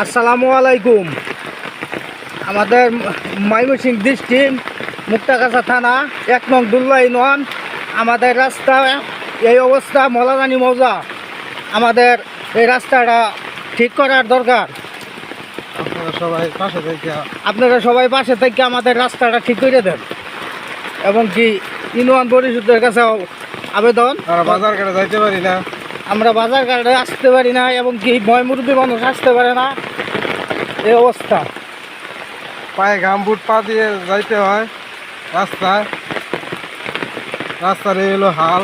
আসসালামু আলাইকুম। আমাদের ময়মনসিংহ ডিস্ট্রিক্ট মুক্তাগাছা থানা ১ নং দুল্লা ইউনিয়ন। আমাদের রাস্তা এই অবস্থা, মলারানী মৌজা। আমাদের এই রাস্তাটা ঠিক করার দরকার। আপনারা সবাই পাশে থেকে আমাদের রাস্তাটা ঠিক করে দেন এবং কি ইউনিয়ন পরিষদের কাছে আবেদন। বাজার ঘাটে যাইতে পারি না, আমরা বাজার ঘাটে আসতে পারি না এবং কি ময়মুরব্বী মানুষ আসতে পারে না, এই অবস্থা। পায়ে গামবুট পা দিয়ে যাইতে হয় রাস্তায়। রাস্তার এই হলো হাল।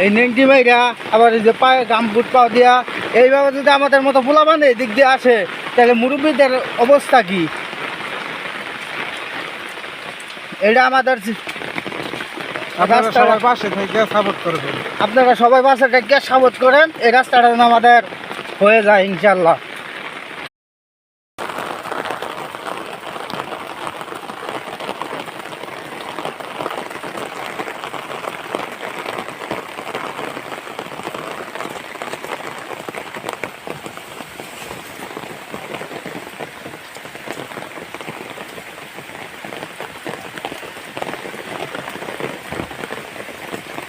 এই নেংটি মাইরা আবার এই যে পায়ে গামবুট পা দিয়া এইভাবে যদি আমাদের মতো পোলাপান এই দিক দিয়ে আসে, তাহলে মুরব্বীদের অবস্থা কি? এটা আমাদের আপনারা সবাই পাশে থেকে সাপোর্ট করবেন। আপনারা সবাই পাশে থেকে সাপোর্ট করেন, এই রাস্তাটা যেন আমাদের হয়ে যায় ইনশাল্লাহ।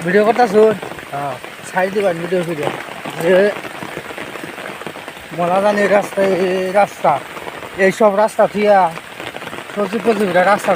ভিডিও করতেছুন, ছাড়ি দিবেন ভিডিও মলাজানি রাস্তা, এই রাস্তা, এইসব রাস্তা থিয়া সচিব রাস্তা